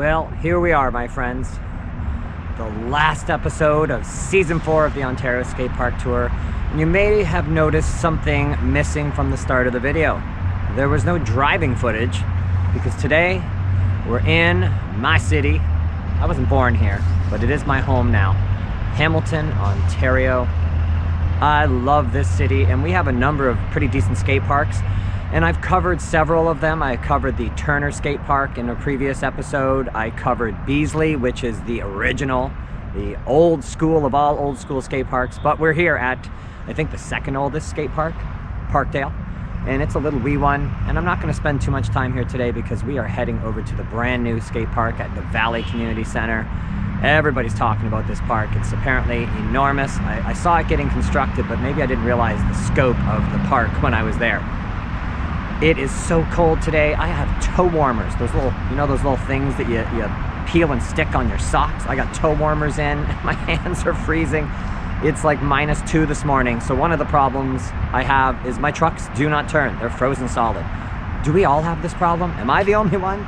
Well, here we are, my friends. The last episode of Season 4 of the Ontario Skatepark Tour. And you may have noticed something missing from the start of the video. There was no driving footage because today we're in my city. I wasn't born here, but it is my home now. Hamilton, Ontario. I love this city, and we have a number of pretty decent skate parks. And I've covered several of them. I covered the Turner Skate Park in a previous episode. I covered Beasley, which is the original, the old school of all old school skate parks. But we're here at, I think, the second oldest skate park, Parkdale. And it's a little wee one. And I'm not going to spend too much time here today because we are heading over to the brand new skate park at the Valley Community Center. Everybody's talking about this park. It's apparently enormous. I saw it getting constructed, but maybe I didn't realize the scope of the park when I was there. It is so cold today. I have toe warmers. Those little, those little things that you peel and stick on your socks. I got toe warmers in. My hands are freezing. It's like -2 this morning. So one of the problems I have is my trucks do not turn. They're frozen solid. Do we all have this problem? Am I the only one?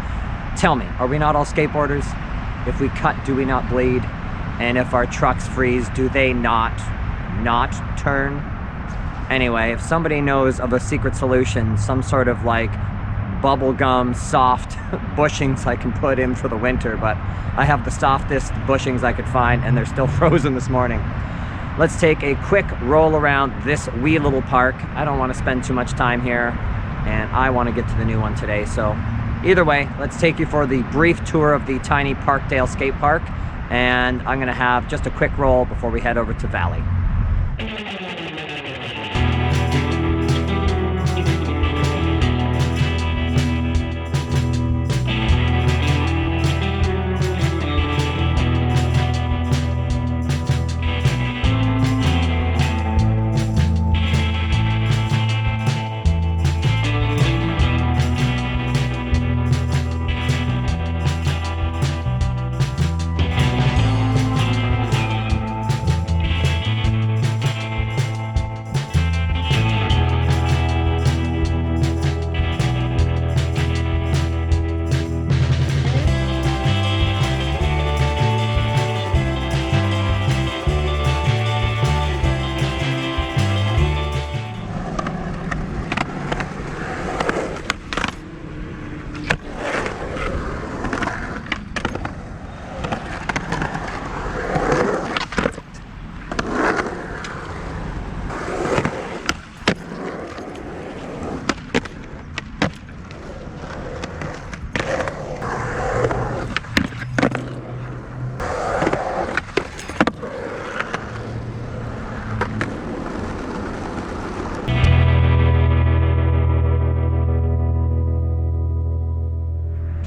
Tell me, are we not all skateboarders? If we cut, do we not bleed? And if our trucks freeze, do they not turn? Anyway, if somebody knows of a secret solution, some sort of like bubblegum soft bushings I can put in for the winter, but I have the softest bushings I could find and they're still frozen this morning. Let's take a quick roll around this wee little park. I don't want to spend too much time here and I want to get to the new one today. So either way, let's take you for the brief tour of the tiny Parkdale skate park, and I'm going to have just a quick roll before we head over to Valley.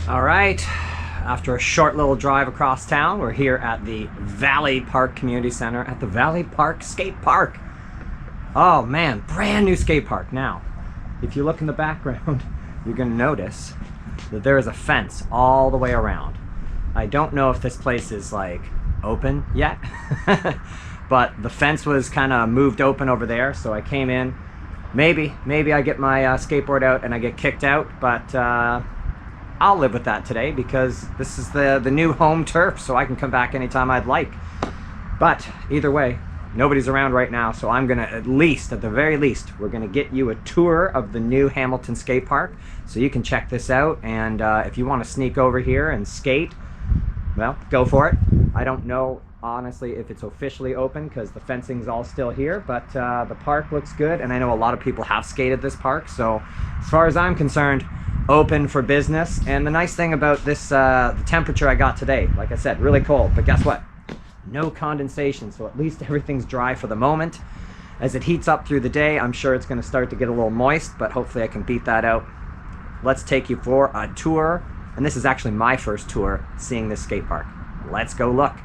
Alright, after a short little drive across town, we're here at the Valley Park Community Center at the Valley Park Skate Park. Oh man, brand new skate park. Now, if you look in the background, you're going to notice that there is a fence all the way around. I don't know if this place is like open yet, but the fence was kind of moved open over there, so I came in. Maybe I get my skateboard out and I get kicked out, but I'll live with that today because this is the new home turf, so I can come back anytime I'd like. But either way, nobody's around right now, so I'm gonna at the very least, we're gonna get you a tour of the new Hamilton skate park so you can check this out. And if you want to sneak over here and skate, well, go for it. I don't know honestly if it's officially open because the fencing's all still here, but the park looks good, and I know a lot of people have skated this park, so as far as I'm concerned, open for business. And the nice thing about this, the temperature I got today, like I said, really cold, but guess what? No condensation, so at least everything's dry for the moment. As it heats up through the day, I'm sure it's going to start to get a little moist, but hopefully I can beat that out. Let's take you for a tour, and this is actually my first tour seeing this skate park. Let's go look.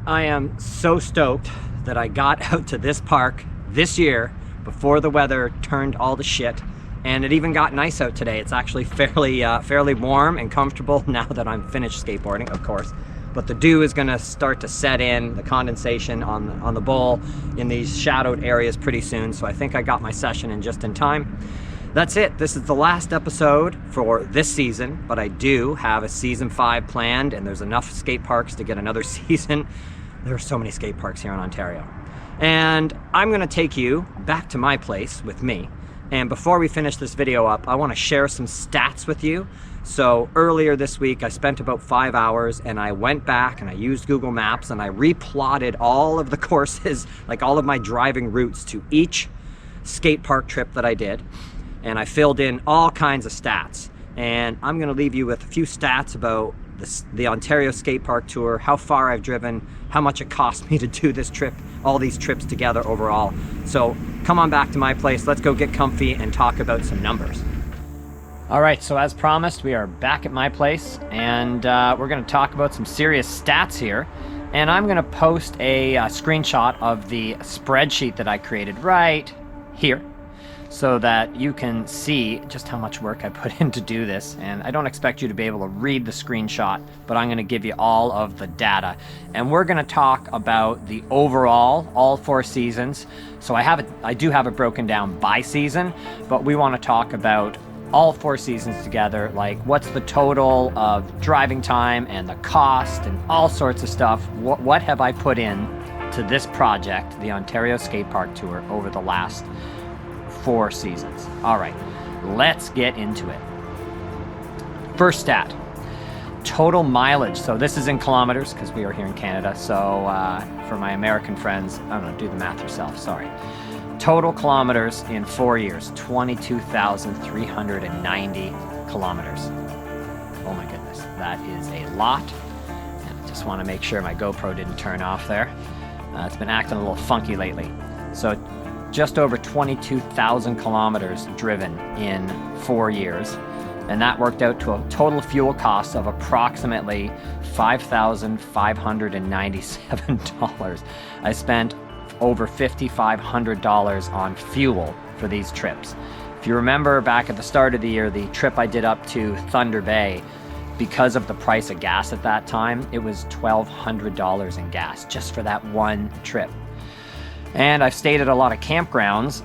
I am so stoked that I got out to this park this year before the weather turned all to shit, and it even got nice out today. It's actually fairly warm and comfortable now that I'm finished skateboarding, of course. But the dew is gonna start to set in, the condensation on the bowl in these shadowed areas pretty soon, so I think I got my session in just in time. That's it. This is the last episode for this season, but I do have a season 5 planned, and there's enough skate parks to get another season. There are so many skate parks here in Ontario. And I'm gonna take you back to my place with me. And before we finish this video up, I wanna share some stats with you. So earlier this week, I spent about 5 hours and I went back and I used Google Maps and I replotted all of the courses, like all of my driving routes to each skate park trip that I did. And I filled in all kinds of stats. And I'm gonna leave you with a few stats about the Ontario Skate Park Tour, how far I've driven, how much it cost me to do this trip, all these trips together overall. So come on back to my place, let's go get comfy and talk about some numbers. All right, so as promised, we are back at my place, and we're gonna talk about some serious stats here. And I'm gonna post a screenshot of the spreadsheet that I created right here, so that you can see just how much work I put in to do this. And I don't expect you to be able to read the screenshot, but I'm gonna give you all of the data. And we're gonna talk about the overall, all 4 seasons. So I do have it broken down by season, but we wanna talk about all 4 seasons together, like what's the total of driving time and the cost and all sorts of stuff. What have I put in to this project, the Ontario Skate Park Tour, over the last 4 seasons. All right, let's get into it. First stat, total mileage. So this is in kilometers because we are here in Canada. So for my American friends, I don't know, do the math yourself, sorry. Total kilometers in 4 years, 22,390 kilometers. Oh my goodness, that is a lot. And I just want to make sure my GoPro didn't turn off there. It's been acting a little funky lately. So just over 22,000 kilometers driven in 4 years. And that worked out to a total fuel cost of approximately $5,597. I spent over $5,500 on fuel for these trips. If you remember back at the start of the year, the trip I did up to Thunder Bay, because of the price of gas at that time, it was $1,200 in gas just for that one trip. And I've stayed at a lot of campgrounds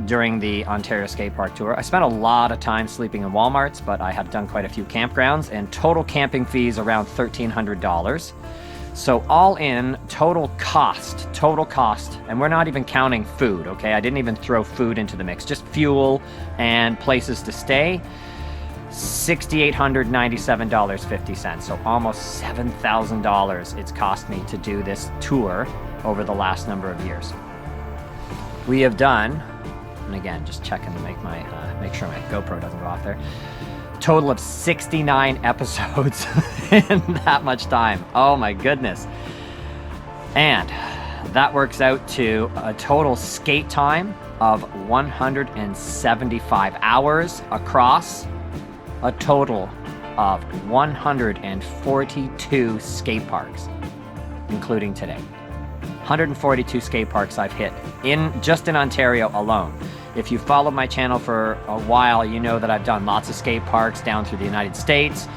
during the Ontario Skate Park Tour. I spent a lot of time sleeping in Walmarts, but I have done quite a few campgrounds, and total camping fees around $1,300. So all in, total cost, and we're not even counting food, okay? I didn't even throw food into the mix, just fuel and places to stay. $6,897.50, so almost $7,000 it's cost me to do this tour over the last number of years. We have done, and again, just checking to make sure my GoPro doesn't go off there, total of 69 episodes in that much time. Oh my goodness. And that works out to a total skate time of 175 hours across a total of 142 skate parks, including today. 142 skate parks I've hit just in Ontario alone. If you followed my channel for a while, you know that I've done lots of skate parks down through the United States,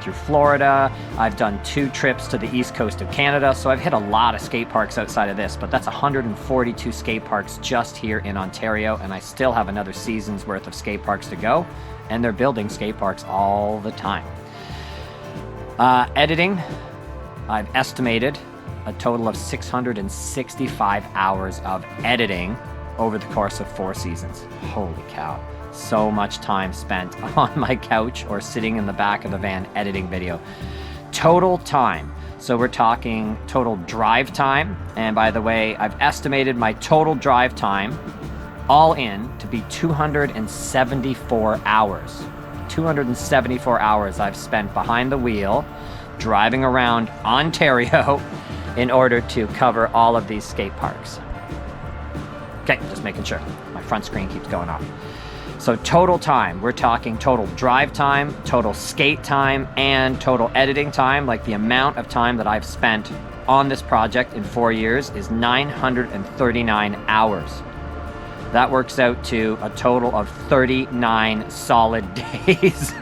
through Florida. I've done 2 trips to the east coast of Canada, so I've hit a lot of skate parks outside of this, but that's 142 skate parks just here in Ontario, and I still have another season's worth of skate parks to go, and they're building skate parks all the time. Editing, I've estimated a total of 665 hours of editing over the course of 4 seasons. Holy cow. So much time spent on my couch or sitting in the back of the van editing video. Total time. So we're talking total drive time. And by the way, I've estimated my total drive time all in to be 274 hours. 274 hours I've spent behind the wheel driving around Ontario in order to cover all of these skate parks. Okay, just making sure. My front screen keeps going off. So total time, we're talking total drive time, total skate time, and total editing time, like the amount of time that I've spent on this project in 4 years is 939 hours. That works out to a total of 39 solid days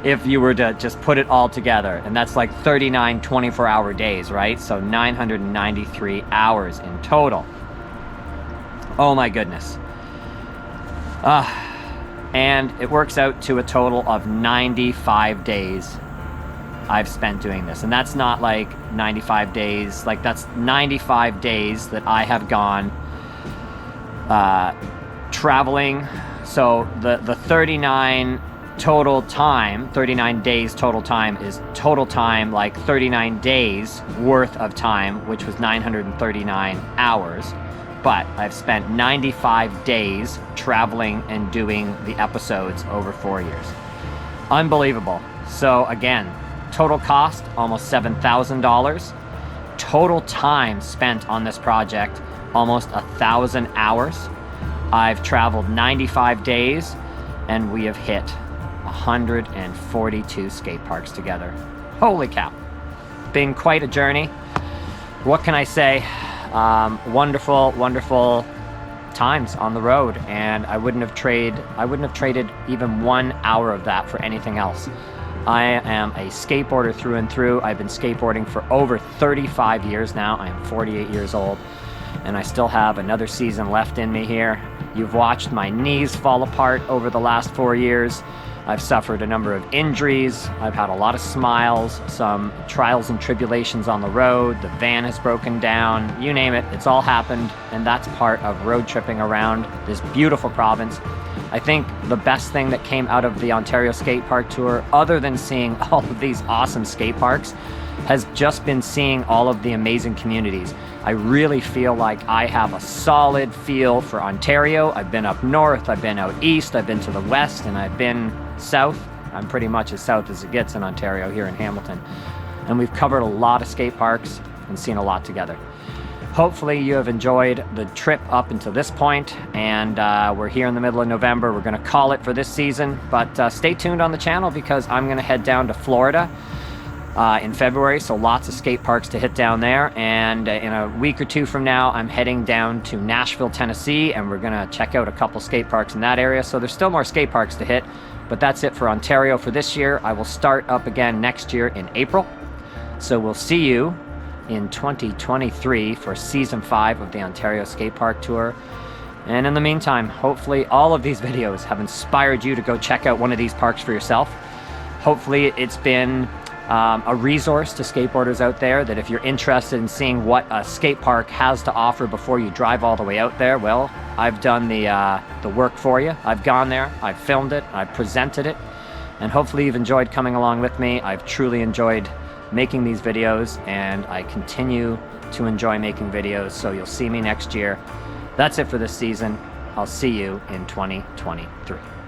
if you were to just put it all together. And that's like 39 24-hour days, right? So 993 hours in total. Oh my goodness. And it works out to a total of 95 days I've spent doing this. And that's not like 95 days, like that's 95 days that I have gone traveling. So the 39 total time, 39 days total time is total time, like 39 days worth of time, which was 939 hours. But I've spent 95 days traveling and doing the episodes over 4 years. Unbelievable. So again, total cost, almost $7,000. Total time spent on this project, almost 1,000 hours. I've traveled 95 days, and we have hit 142 skate parks together. Holy cow. Been quite a journey. What can I say? Wonderful, wonderful times on the road, and I wouldn't have traded even 1 hour of that for anything else. I am a skateboarder through and through. I've been skateboarding for over 35 years now. I am 48 years old, and I still have another season left in me here. You've watched my knees fall apart over the last 4 years. I've suffered a number of injuries. I've had a lot of smiles, some trials and tribulations on the road. The van has broken down, you name it, it's all happened. And that's part of road tripping around this beautiful province. I think the best thing that came out of the Ontario Skate Park Tour, other than seeing all of these awesome skate parks, has just been seeing all of the amazing communities. I really feel like I have a solid feel for Ontario. I've been up north, I've been out east, I've been to the west, and I've been south. I'm pretty much as south as it gets in Ontario, here in Hamilton. And we've covered a lot of skate parks and seen a lot together. Hopefully you have enjoyed the trip up until this point, and we're here in the middle of November. We're gonna call it for this season, but stay tuned on the channel because I'm gonna head down to Florida in February, so lots of skate parks to hit down there. And in a week or two from now, I'm heading down to Nashville, Tennessee, and we're gonna check out a couple skate parks in that area. So there's still more skate parks to hit, but that's it for Ontario for this year. I will start up again next year in April. So we'll see you in 2023 for season 5 of the Ontario Skate Park Tour. And in the meantime, hopefully all of these videos have inspired you to go check out one of these parks for yourself. Hopefully it's been a resource to skateboarders out there, that if you're interested in seeing what a skate park has to offer before you drive all the way out there, well, I've done the work for you. I've gone there, I've filmed it, I've presented it, and hopefully you've enjoyed coming along with me. I've truly enjoyed making these videos, and I continue to enjoy making videos, so you'll see me next year. That's it for this season. I'll see you in 2023.